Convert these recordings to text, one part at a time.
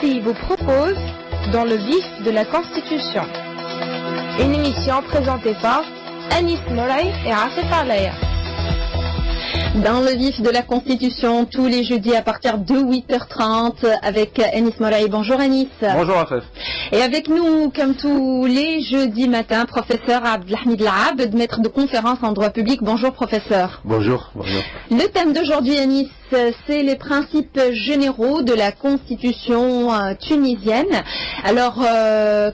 RFI vous propose Dans le vif de la Constitution. Une émission présentée par Anis Moulay et Asif Alaya. Dans le vif de la Constitution, tous les jeudis à partir de 8h30 avec Anis Moulay. Bonjour Anis. Bonjour Asif. Et avec nous, comme tous les jeudis matins, professeur Abdelhamid Laabd, maître de conférence en droit public. Bonjour professeur. Bonjour. Le thème d'aujourd'hui, Anis, c'est les principes généraux de la Constitution tunisienne. Alors,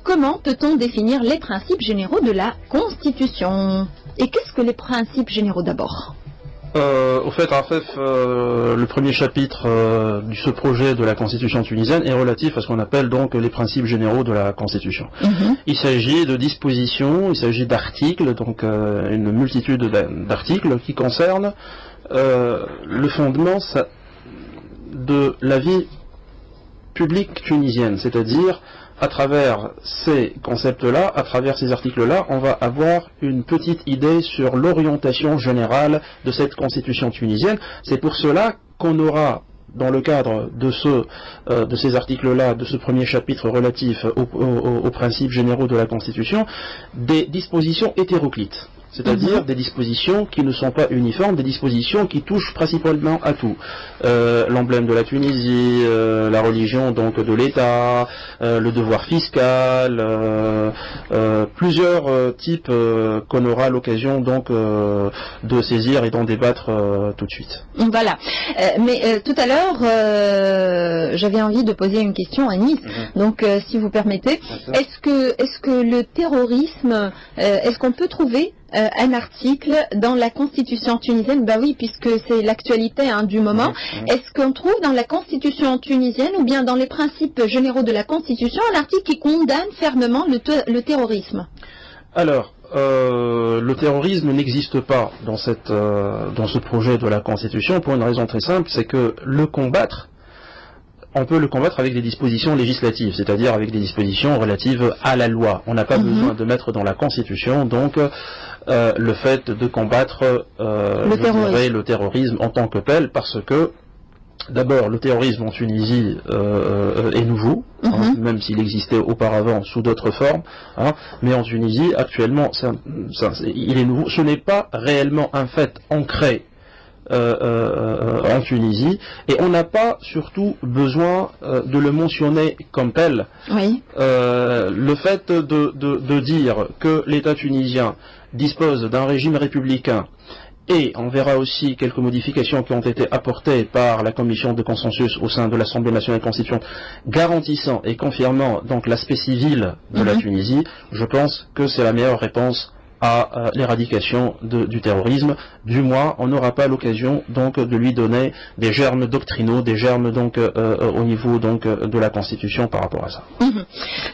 comment peut-on définir les principes généraux de la Constitution? Et qu'est-ce que les principes généraux d'abord? Au fait, Afef, le premier chapitre de ce projet de la Constitution tunisienne est relatif à ce qu'on appelle donc les principes généraux de la Constitution. Il s'agit de dispositions, il s'agit d'articles, donc une multitude d'articles qui concernent le fondement de la vie publique tunisienne, c'est-à-dire à travers ces concepts-là, à travers ces articles-là, on va avoir une petite idée sur l'orientation générale de cette constitution tunisienne. C'est pour cela qu'on aura, dans le cadre de ces articles-là, de ce premier chapitre relatif aux principes généraux de la Constitution, des dispositions hétéroclites. C'est-à-dire des dispositions qui ne sont pas uniformes, des dispositions qui touchent principalement à tout. L'emblème de la Tunisie, la religion donc de l'État, le devoir fiscal, plusieurs types qu'on aura l'occasion donc de saisir et d'en débattre tout de suite. Voilà. Mais tout à l'heure, j'avais envie de poser une question à Nice. Donc, si vous permettez, est-ce que le terrorisme, est-ce qu'on peut trouver un article dans la Constitution tunisienne? Bah oui, puisque c'est l'actualité du moment. Est-ce qu'on trouve dans la Constitution tunisienne ou bien dans les principes généraux de la Constitution un article qui condamne fermement le terrorisme? Alors, le terrorisme n'existe pas dans ce projet de la Constitution pour une raison très simple, c'est que on peut le combattre avec des dispositions législatives, c'est-à-dire avec des dispositions relatives à la loi. On n'a pas besoin de mettre dans la Constitution donc le fait de combattre le terrorisme en tant que tel, parce que d'abord le terrorisme en Tunisie est nouveau, même s'il existait auparavant sous d'autres formes, mais en Tunisie actuellement il est nouveau. Ce n'est pas réellement un fait ancré en Tunisie, et on n'a pas surtout besoin de le mentionner comme tel. Le fait de dire que l'État tunisien dispose d'un régime républicain, et on verra aussi quelques modifications qui ont été apportées par la commission de consensus au sein de l'Assemblée nationale constituante, garantissant et confirmant donc l'aspect civil de la Tunisie, je pense que c'est la meilleure réponse à l'éradication du terrorisme. Du moins, on n'aura pas l'occasion donc de lui donner des germes doctrinaux, des germes donc au niveau donc de la Constitution par rapport à ça.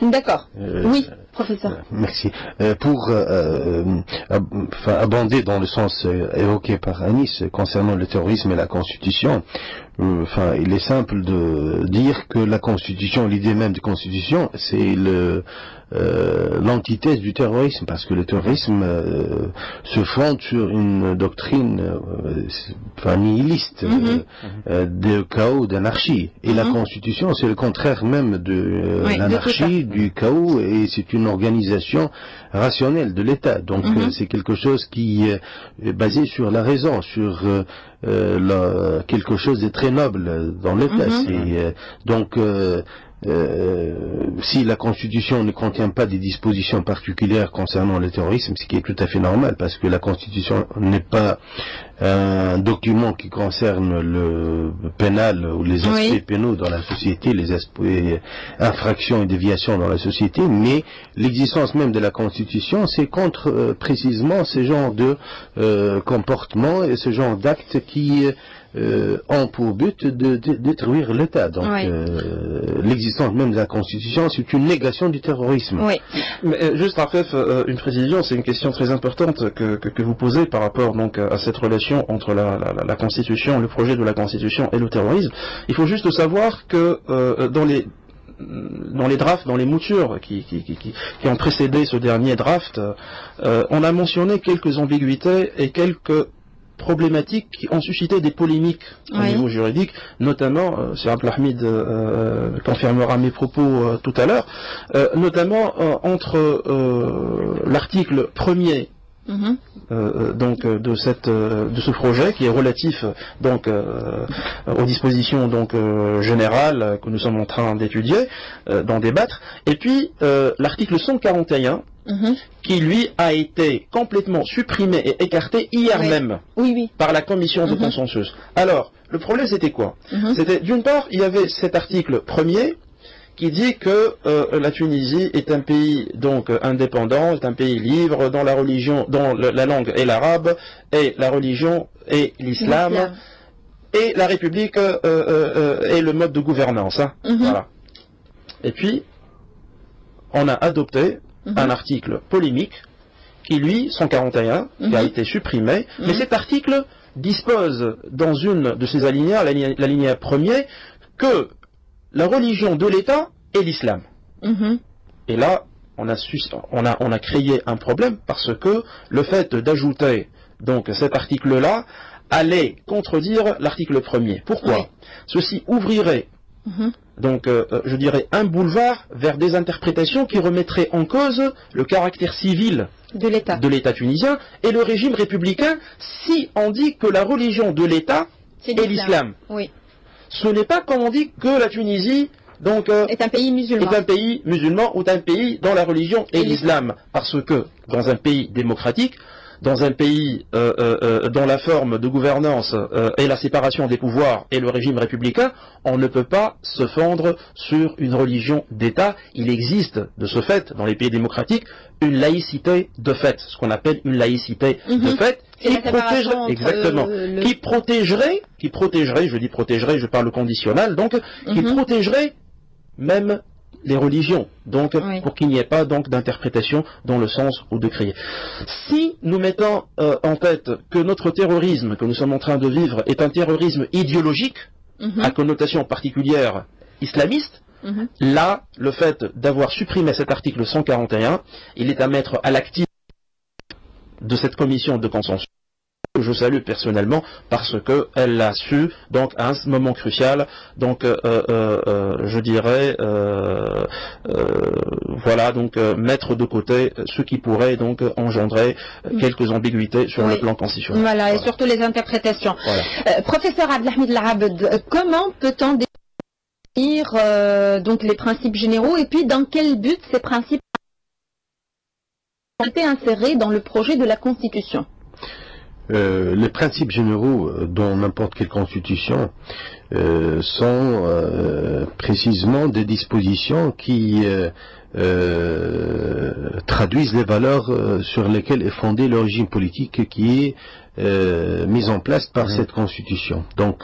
D'accord. Oui, professeur. Merci. Pour abonder dans le sens évoqué par Anis concernant le terrorisme et la Constitution, il est simple de dire que la Constitution, l'idée même de Constitution, c'est l'antithèse du terrorisme, parce que le terrorisme se fonde sur une doctrine nihiliste de chaos, d'anarchie, et la Constitution c'est le contraire même de l'anarchie, du chaos, et c'est une organisation rationnelle de l'État. Donc c'est quelque chose qui est basé sur la raison, sur quelque chose de très noble dans l'État. Si la Constitution ne contient pas des dispositions particulières concernant le terrorisme, ce qui est tout à fait normal, parce que la Constitution n'est pas un document qui concerne le pénal ou les aspects pénaux dans la société, les aspects infractions et déviations dans la société, mais l'existence même de la Constitution, c'est contre précisément ce genre de comportement et ce genre d'actes qui ont pour but de détruire l'État. Donc l'existence même de la Constitution, c'est une négation du terrorisme. Mais juste après, une précision, c'est une question très importante que vous posez par rapport donc à cette relation entre la Constitution, le projet de la Constitution et le terrorisme. Il faut juste savoir que dans les drafts, dans les moutures qui ont précédé ce dernier draft, on a mentionné quelques ambiguïtés et quelques problématiques qui ont suscité des polémiques au niveau juridique, notamment, c'est Abdelhamid confirmera mes propos tout à l'heure, notamment entre l'article 1er donc de ce projet qui est relatif donc aux dispositions donc générales que nous sommes en train d'étudier, d'en débattre, et puis l'article 141 qui lui a été complètement supprimé et écarté hier même par la commission de consensus. Alors le problème c'était quoi? C'était d'une part il y avait cet article premier qui dit que la Tunisie est un pays donc indépendant, est un pays libre dans la religion, dont la langue est l'arabe et la religion est l'islam et la République est le mode de gouvernance. Voilà. Et puis on a adopté un article polémique qui lui, 141, qui a été supprimé, mais cet article dispose dans une de ses alinéas, l'alinéa premier, que la religion de l'État est l'islam. Et là, on a créé un problème parce que le fait d'ajouter donc cet article-là allait contredire l'article premier. Pourquoi? Ceci ouvrirait donc, je dirais, un boulevard vers des interprétations qui remettraient en cause le caractère civil de l'État tunisien et le régime républicain si on dit que la religion de l'État est l'islam. Ce n'est pas comme on dit que la Tunisie donc, est un pays musulman ou un pays dont la religion est l'islam. Parce que dans un pays démocratique, dans un pays dont la forme de gouvernance est la séparation des pouvoirs et le régime républicain, on ne peut pas se fondre sur une religion d'État. Il existe de ce fait, dans les pays démocratiques, une laïcité de fait, ce qu'on appelle une laïcité de fait, qui protégerait, je dis protégerait, je parle conditionnel, donc qui protégerait même les religions, donc pour qu'il n'y ait pas donc d'interprétation dans le sens ou de crier. Si nous mettons en tête que notre terrorisme que nous sommes en train de vivre est un terrorisme idéologique à connotation particulière islamiste, là, le fait d'avoir supprimé cet article 141, il est à mettre à l'actif de cette commission de consensus. Je salue personnellement parce qu'elle a su, donc à un moment crucial, donc je dirais, voilà, donc mettre de côté ce qui pourrait donc engendrer quelques ambiguïtés sur le plan constitutionnel. Voilà, et surtout les interprétations. Professeur Abdelhamid Larabed, comment peut-on définir donc les principes généraux et puis dans quel but ces principes ont été insérés dans le projet de la Constitution? Les principes généraux dans n'importe quelle constitution sont précisément des dispositions qui traduisent les valeurs sur lesquelles est fondé le régime politique qui est mis en place par cette constitution. Donc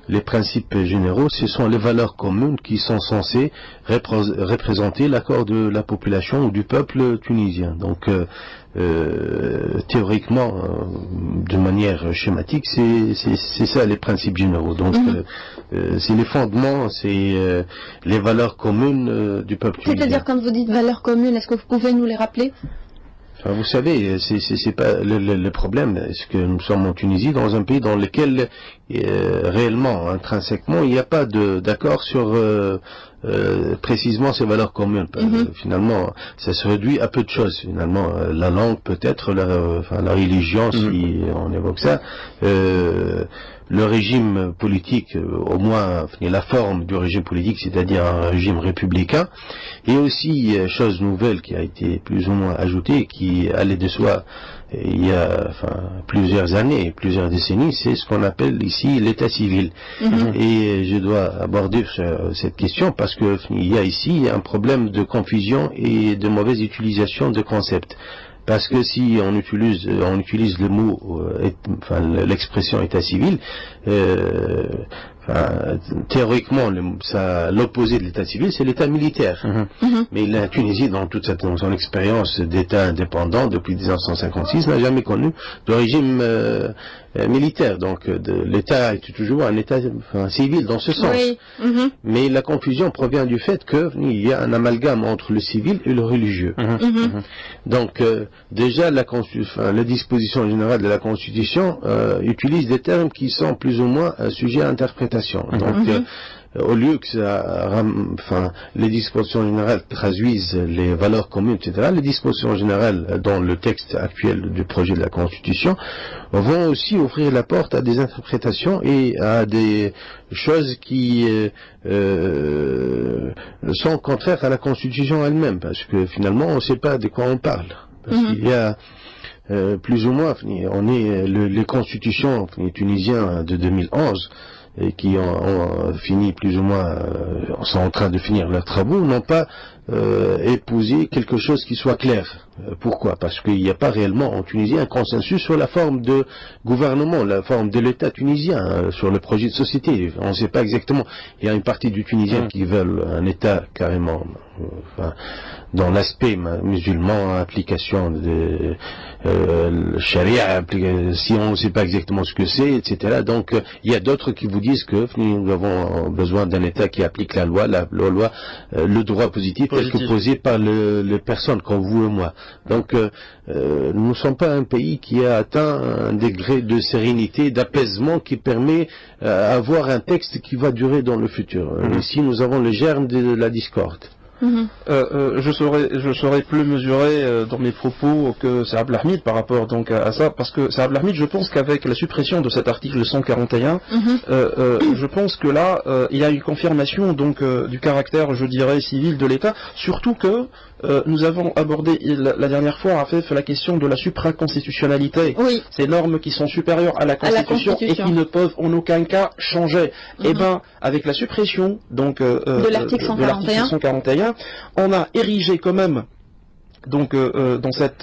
les principes généraux, ce sont les valeurs communes qui sont censées représenter l'accord de la population ou du peuple tunisien. Donc théoriquement, de manière schématique, c'est ça les principes généraux. Donc c'est les fondements, c'est les valeurs communes du peuple tunisien. C'est-à-dire quand vous dites valeurs communes, est-ce que vous pouvez nous les rappeler? Enfin, vous savez, c'est pas le problème. Est-ce que nous sommes en Tunisie, dans un pays dans lequel réellement, intrinsèquement, il n'y a pas d'accord sur précisément ces valeurs communes. Finalement, ça se réduit à peu de choses. Finalement, la langue peut-être, la religion, si on évoque ça. Le régime politique, au moins la forme du régime politique, c'est-à-dire un régime républicain, et aussi chose nouvelle qui a été plus ou moins ajoutée, qui allait de soi il y a plusieurs années, plusieurs décennies, c'est ce qu'on appelle ici l'état civil. Et je dois aborder cette question parce que il y a ici un problème de confusion et de mauvaise utilisation de concepts. Parce que si on utilise le mot, l'expression état civil, théoriquement, l'opposé de l'état civil, c'est l'état militaire. Mais la Tunisie, dans toute son expérience d'état indépendant depuis 1956, n'a jamais connu de régime militaire. Donc l'État est toujours un État civil dans ce sens. Oui. Mais la confusion provient du fait qu'il y a un amalgame entre le civil et le religieux. Donc déjà la disposition générale de la Constitution utilise des termes qui sont plus ou moins sujets à interprétation. Donc au lieu que les dispositions générales traduisent les valeurs communes, etc., les dispositions générales dans le texte actuel du projet de la Constitution vont aussi ouvrir la porte à des interprétations et à des choses qui sont contraires à la Constitution elle-même, parce que finalement on ne sait pas de quoi on parle. Parce qu'il y a plus ou moins, les constitutions tunisiennes de 2011 et qui ont fini plus ou moins, sont en train de finir leurs travaux, n'ont pas épousé quelque chose qui soit clair. Pourquoi? Parce qu'il n'y a pas réellement en Tunisie un consensus sur la forme de gouvernement, la forme de l'État tunisien, sur le projet de société. On ne sait pas exactement. Il y a une partie du Tunisien qui veulent un État carrément dans l'aspect musulman, application de charia, si on ne sait pas exactement ce que c'est, etc. Donc il y a d'autres qui vous disent que nous avons besoin d'un État qui applique la loi, le droit positif tel que posé par les personnes comme vous et moi. Donc nous ne sommes pas un pays qui a atteint un degré de sérénité, d'apaisement qui permet d'avoir un texte qui va durer dans le futur. Ici nous avons le germe de la discorde. Je serais plus mesuré dans mes propos que Saad Abdelhamid par rapport donc à ça, parce que Saad Abdelhamid, je pense qu'avec la suppression de cet article 141, je pense que là il y a une confirmation donc du caractère, je dirais, civil de l'État, surtout que nous avons abordé la dernière fois en fait la question de la supraconstitutionnalité, ces normes qui sont supérieures à la Constitution et qui ne peuvent en aucun cas changer. Et ben avec la suppression donc de l'article 141, on a érigé quand même donc dans cette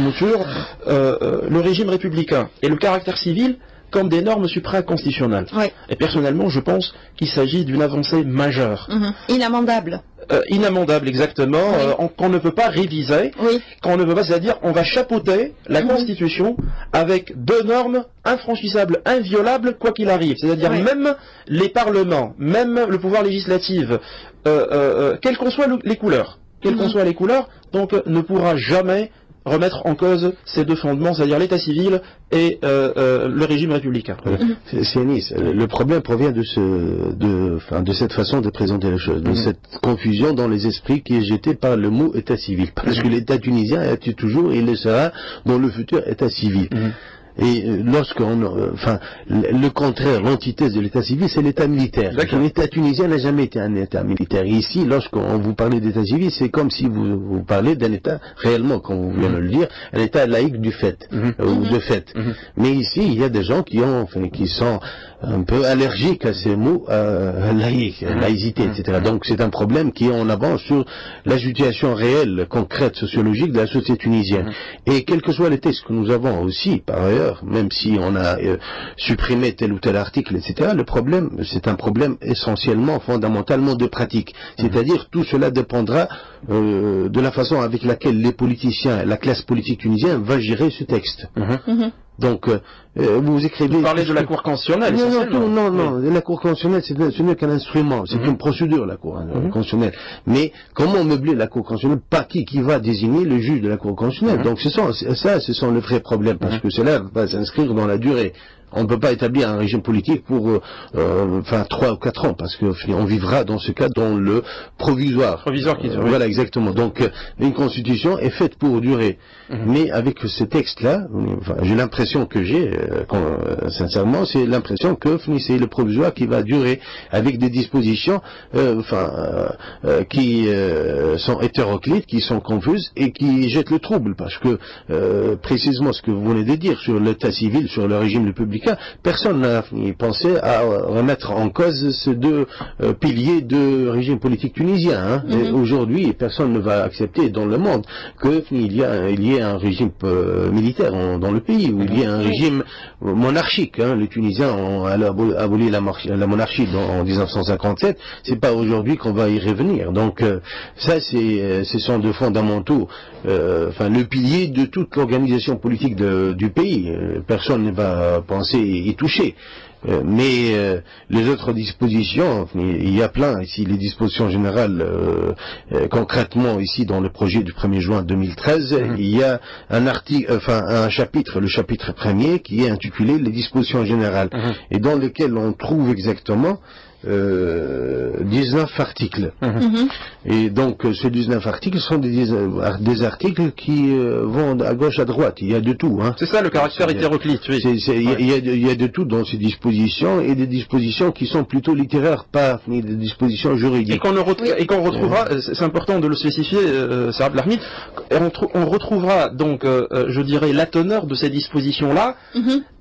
mouture le régime républicain et le caractère civil comme des normes supraconstitutionnelles. Et personnellement, je pense qu'il s'agit d'une avancée majeure. Inamendable. Inamendable, exactement, qu'on ne peut pas réviser, qu'on ne peut pas, c'est-à-dire on va chapeauter la Constitution avec deux normes infranchissables, inviolables, quoi qu'il arrive. C'est-à-dire même les parlements, même le pouvoir législatif, quelles qu'en soient les couleurs, donc ne pourra jamais remettre en cause ces deux fondements, c'est-à-dire l'état civil et le régime républicain. Le problème provient de cette façon de présenter les choses, de cette confusion dans les esprits qui est jetée par le mot état civil. Parce que l'état tunisien est toujours et le sera dans le futur état civil. Et le contraire, l'antithèse de l'état civil, c'est l'état militaire. L'état tunisien n'a jamais été un état militaire. Et ici, lorsqu'on vous parle d'état civil, c'est comme si vous parlez d'un état réellement, comme vous venez de le dire, un état laïque du fait, ou de fait. Mais ici, il y a des gens qui sont un peu allergiques à ces mots laïque, laïcité, etc. Donc c'est un problème qui est en avance sur la situation réelle, concrète, sociologique de la société tunisienne. Et quels que soient les textes que nous avons aussi, par ailleurs, même si on a supprimé tel ou tel article, etc., le problème, c'est un problème essentiellement, fondamentalement de pratique. C'est-à-dire, tout cela dépendra de la façon avec laquelle les politiciens, la classe politique tunisienne va gérer ce texte. Donc, vous écrivez... Vous parlez de la Cour constitutionnelle, non, la Cour constitutionnelle, ce n'est qu'un instrument, c'est une procédure, la Cour constitutionnelle. Mais comment meubler la Cour constitutionnelle? Pas qui va désigner le juge de la Cour constitutionnelle. Donc, ce sont les vrais problèmes, parce que cela va s'inscrire dans la durée. On ne peut pas établir un régime politique pour 3 ou 4 ans, parce qu'on vivra dans ce cas dans le provisoire. Voilà, exactement. Donc une constitution est faite pour durer. Mais avec ce texte-là, j'ai l'impression que sincèrement, c'est l'impression que c'est le provisoire qui va durer, avec des dispositions qui sont hétéroclites, qui sont confuses et qui jettent le trouble, parce que précisément ce que vous venez de dire sur l'état civil, sur le régime républicain, américain, personne n'a pensé à remettre en cause ces deux piliers de régime politique tunisien. Aujourd'hui, personne ne va accepter dans le monde qu'il y ait un régime militaire dans le pays, où il y ait un régime monarchique. Les Tunisiens ont aboli la monarchie en 1957, c'est pas aujourd'hui qu'on va y revenir. Donc ça, ce sont deux fondamentaux, le pilier de toute l'organisation politique du pays. Personne ne va penser y toucher. Mais les autres dispositions, il y a plein ici, les dispositions générales, concrètement ici dans le projet du 1er juin 2013, il y a un chapitre, le chapitre premier, qui est intitulé les dispositions générales, et dans lequel on trouve exactement 19 articles. Et donc ces 19 articles sont des articles qui vont à gauche à droite, il y a de tout. C'est ça le caractère hétéroclite, oui. Il y a de tout dans ces dispositions, et des dispositions qui sont plutôt littéraires, pas des dispositions juridiques. Et qu'on retrouvera, c'est important de le spécifier, Sarah Blarmid, on retrouvera donc, je dirais, la teneur de ces dispositions-là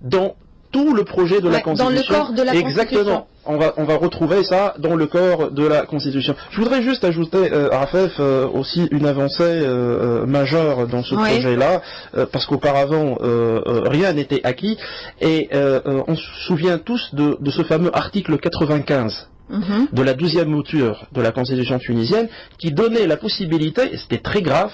dans tout le projet de la Constitution. Dans le corps de la Constitution. Exactement. On va retrouver ça dans le corps de la Constitution. Je voudrais juste ajouter, Rafef, aussi une avancée majeure dans ce projet-là, parce qu'auparavant, rien n'était acquis, et on se souvient tous de ce fameux article 95. De la 12e mouture de la Constitution tunisienne, qui donnait la possibilité, et c'était très grave,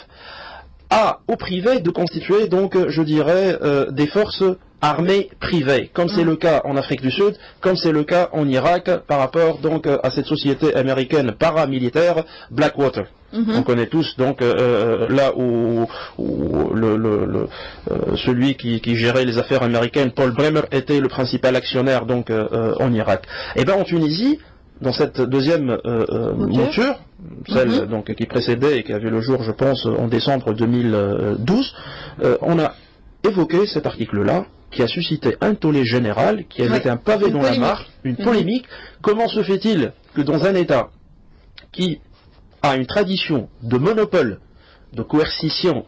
au privé de constituer, donc, je dirais, des forces armées privées, comme c'est le cas en Afrique du Sud, comme c'est le cas en Irak, par rapport donc à cette société américaine paramilitaire Blackwater. On connaît tous donc là où celui qui gérait les affaires américaines, Paul Bremer, était le principal actionnaire donc en Irak. Et bien en Tunisie, dans cette deuxième mouture, celle donc qui précédait et qui avait le jour, je pense, en décembre 2012, on a évoqué cet article-là, qui a suscité un tollé général, qui a été un pavé dans la mare, une polémique. Comment se fait-il que dans un État qui a une tradition de monopole, de coercition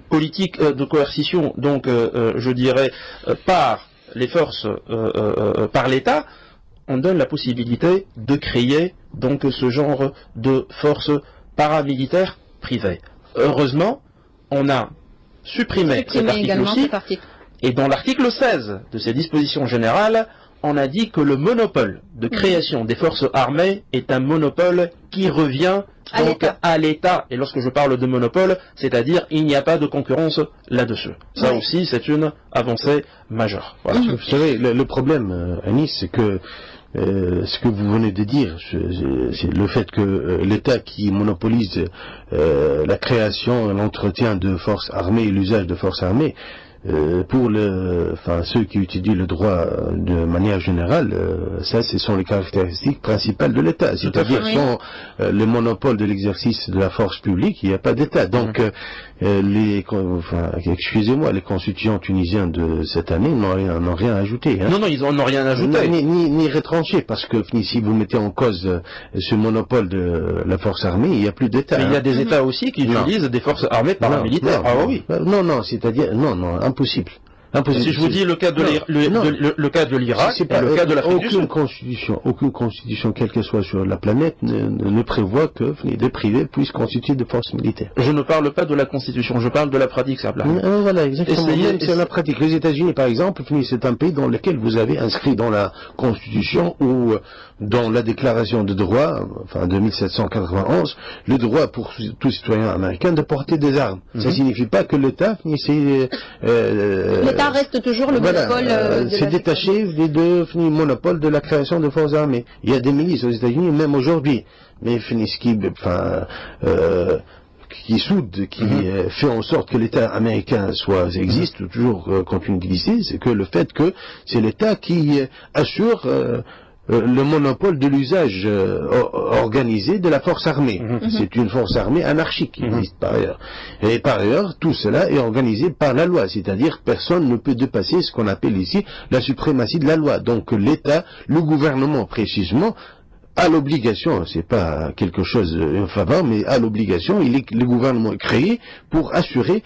politique, de coercition, donc je dirais, par les forces, par l'État, on donne la possibilité de créer donc ce genre de forces paramilitaires privées. Heureusement, on a supprimé cet article aussi, et dans l'article 16 de ces dispositions générales, on a dit que le monopole de création des forces armées est un monopole qui revient donc à l'État. Et lorsque je parle de monopole, c'est-à-dire il n'y a pas de concurrence là-dessus. Ça aussi, c'est une avancée majeure. Voilà. Vous savez, le problème, Anis, c'est que ce que vous venez de dire, c'est le fait que l'État qui monopolise la création, l'entretien de forces armées et l'usage de forces armées, pour ceux qui étudient le droit de manière générale, ça, ce sont les caractéristiques principales de l'État. C'est-à-dire sans le monopole de l'exercice de la force publique, il n'y a pas d'État. Donc, excusez-moi, les constituants tunisiens de cette année n'ont rien ajouté. Non, ils n'ont rien ajouté. Ni retranché, parce que si vous mettez en cause ce monopole de la force armée, il n'y a plus d'État. Mais il y a des États aussi qui utilisent des forces armées paramilitaires. C'est-à-dire, impossible. Si je vous dis le cas de l'Irak et le cas de l'Afrique du Sud. Aucune constitution, quelle qu'elle soit sur la planète, ne prévoit que des privés puissent constituer des forces militaires. Je ne parle pas de la constitution, je parle de la pratique, ça. Voilà, exactement. C'est la pratique. Les États-Unis, par exemple, c'est un pays dans lequel vous avez inscrit dans la constitution ou dans la déclaration de droit, de 1791, le droit pour tout citoyen américain de porter des armes. Ça ne signifie pas que l'État, l'État reste toujours le monopole c'est détaché du monopole de la création de forces armées. Il y a des milices aux États-Unis, même aujourd'hui, mais qui soude, qui fait en sorte que l'État américain existe toujours continue d'exister, c'est que le fait que c'est l'État qui assure le monopole de l'usage organisé de la force armée. C'est une force armée anarchique qui existe par ailleurs. Et par ailleurs, tout cela est organisé par la loi, c'est-à-dire personne ne peut dépasser ce qu'on appelle ici la suprématie de la loi. Donc l'État, le gouvernement précisément, à l'obligation, c'est pas quelque chose en faveur, mais à l'obligation, le gouvernement est créé pour assurer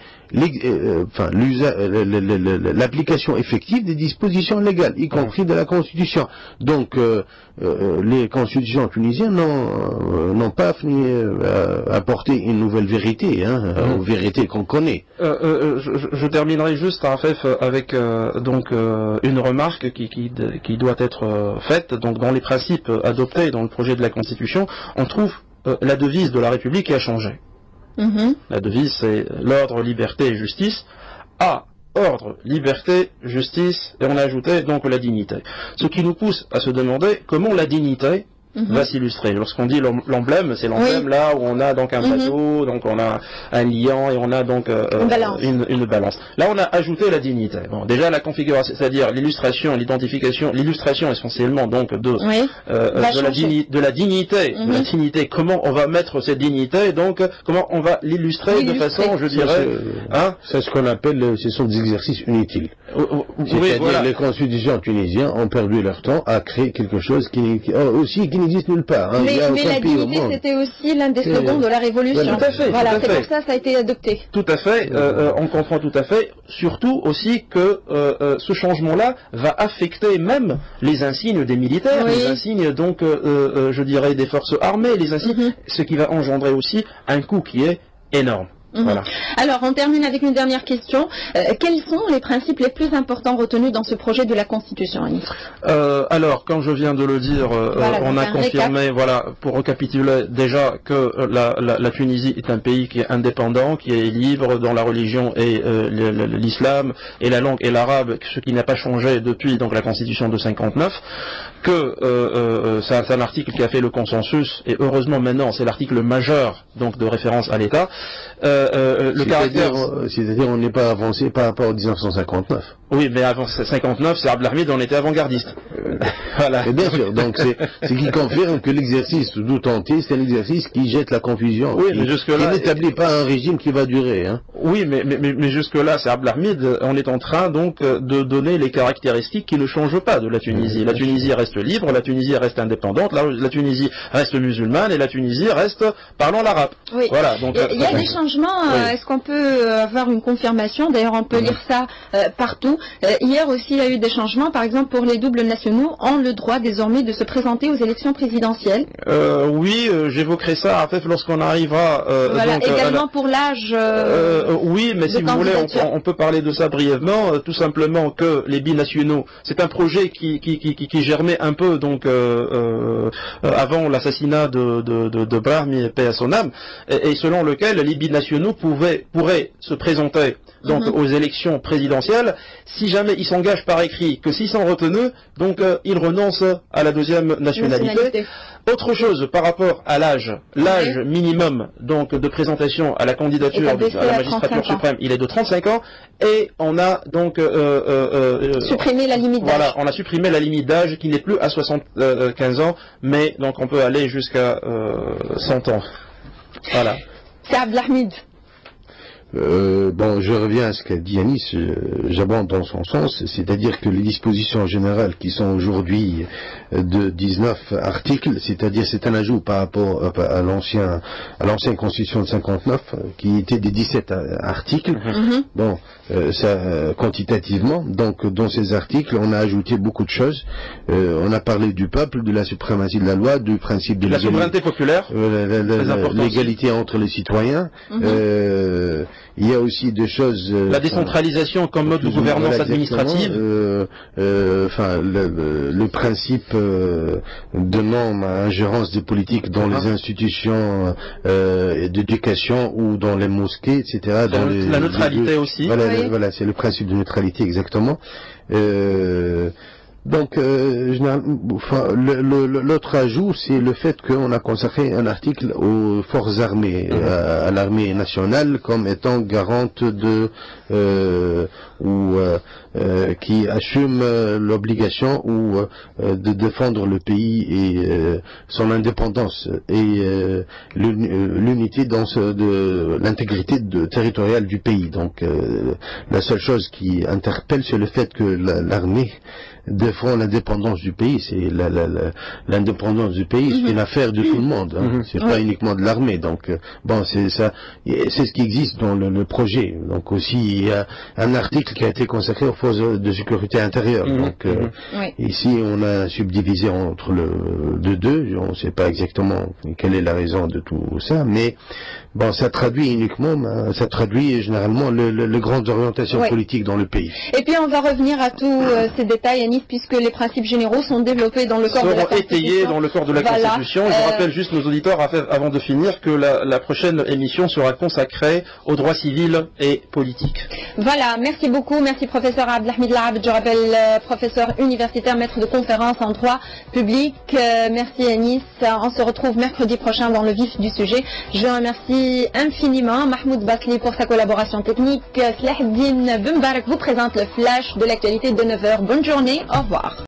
l'application effective des dispositions légales, y compris de la Constitution. Donc, les constitutions tunisiennes n'ont pas fini à apporter une nouvelle vérité, aux vérités qu'on connaît. Je terminerai juste, Rafef, avec une remarque qui doit être faite. Donc, dans les principes adoptés dans le projet de la Constitution, on trouve la devise de la République qui a changé. La devise, c'est l'ordre, liberté et justice. Ordre, liberté, justice, et on a ajouté donc la dignité. Ce qui nous pousse à se demander comment la dignité va s'illustrer. Lorsqu'on dit l'emblème, c'est l'emblème là où on a donc un bateau, donc on a un lion et on a donc une balance. Là on a ajouté la dignité. Bon, déjà la configuration, c'est-à-dire l'illustration, l'identification, l'illustration essentiellement donc de la dignité. Comment on va mettre cette dignité, donc comment on va l'illustrer de façon, je dirais, c'est ce qu'on appelle, ce sont des exercices inutiles. C'est-à-dire les constitutions tunisiennes ont perdu leur temps à créer quelque chose qui n'existe nulle part. Mais la dignité, c'était aussi l'un des slogans de la Révolution. Tout à fait. Voilà, c'est pour ça que ça a été adopté. Tout à fait, on comprend tout à fait. Surtout aussi que ce changement-là va affecter même les insignes des militaires, les insignes donc, je dirais, des forces armées, les insignes, ce qui va engendrer aussi un coût qui est énorme. Voilà. Alors, on termine avec une dernière question. Quels sont les principes les plus importants retenus dans ce projet de la Constitution, Anis ? Alors, comme je viens de le dire, on a confirmé, pour récapituler déjà que la Tunisie est un pays qui est indépendant, qui est libre dans la religion et l'islam et la langue et l'arabe, ce qui n'a pas changé depuis donc la Constitution de 59, que c'est un article qui a fait le consensus, et heureusement maintenant c'est l'article majeur donc de référence à l'État. C'est-à-dire on n'est pas avancé par rapport à 1959. Oui, mais avant 59, c'est Abdelhamid, on était avant-gardiste. Voilà. Et bien sûr, donc c'est qui confirme que l'exercice d'Outanté, c'est un exercice qui jette la confusion, qui n'établit pas un régime qui va durer. Oui, mais jusque-là, c'est Abdelhamid, on est en train donc de donner les caractéristiques qui ne changent pas de la Tunisie. La Tunisie reste libre, la Tunisie reste indépendante, la Tunisie reste musulmane et la Tunisie reste parlant l'arabe. Oui. Voilà, donc, il y a des changements, est-ce qu'on peut avoir une confirmation? D'ailleurs, on peut lire ça partout. Hier aussi, il y a eu des changements. Par exemple, pour les doubles nationaux, ont le droit désormais de se présenter aux élections présidentielles. Oui, j'évoquerai ça après lorsqu'on arrivera. Également pour l'âge. Oui, mais si vous voulez, on peut parler de ça brièvement. Tout simplement que les binationaux, c'est un projet qui germait un peu donc avant l'assassinat de Brahmi, paix à son âme, et selon lequel les binationaux pourraient se présenter donc aux élections présidentielles si jamais ils s'engagent par écrit que s'ils sont retenus, donc ils renoncent à la deuxième nationalité. Autre chose par rapport à l'âge minimum donc de présentation à la candidature à la magistrature suprême, il est de 35 ans et on a donc supprimé la limite d'âge. Voilà, on a supprimé la limite d'âge qui n'est plus à 75 ans, mais donc on peut aller jusqu'à 100 ans. Voilà. C'est Abdelhamid. Je reviens à ce qu'a dit Anis, j'abonde dans son sens, c'est-à-dire que les dispositions générales qui sont aujourd'hui de 19 articles, c'est-à-dire c'est un ajout par rapport à l'ancienne constitution de 59, qui était des 17 articles. Quantitativement, donc dans ces articles, on a ajouté beaucoup de choses. On a parlé du peuple, de la suprématie de la loi, du principe de la souveraineté populaire, l'égalité entre les citoyens. Il y a aussi des choses... la décentralisation comme mode de gouvernance administrative. Le principe de non-ingérence des politiques dans les institutions d'éducation ou dans les mosquées, etc. La neutralité aussi. Voilà, c'est le principe de neutralité exactement. Donc, l'autre ajout, c'est le fait qu'on a consacré un article aux forces armées, à l'armée nationale, comme étant garante de qui assume l'obligation de défendre le pays et son indépendance et l'unité de l'intégrité territoriale du pays. Donc la seule chose qui interpelle, c'est le fait que l'armée défend l'indépendance du pays. C'est l'indépendance du pays, c'est une affaire de tout le monde. Hein. C'est pas uniquement de l'armée. Donc bon, c'est ça, c'est ce qui existe dans le projet. Donc aussi il y a un article qui a été consacré aux forces de sécurité intérieure. Donc ici on a subdivisé entre de deux. On ne sait pas exactement quelle est la raison de tout ça, mais bon, ça traduit généralement les grandes orientations politiques dans le pays. Et puis on va revenir à tous ces détails, Anis, puisque les principes généraux sont développés dans le corps de la Constitution. Étayés dans le corps de la Constitution. Je rappelle juste nos auditeurs, avant de finir, que la prochaine émission sera consacrée aux droits civils et politiques. Voilà, merci beaucoup. Merci professeur Abdelhamid Labd, je rappelle professeur universitaire, maître de conférences en droit public. Merci Anis. On se retrouve mercredi prochain dans le vif du sujet. Je remercie infiniment Mahmoud Basli pour sa collaboration technique. Slahdine Bembarek vous présente le flash de l'actualité de 9h. Bonne journée, au revoir.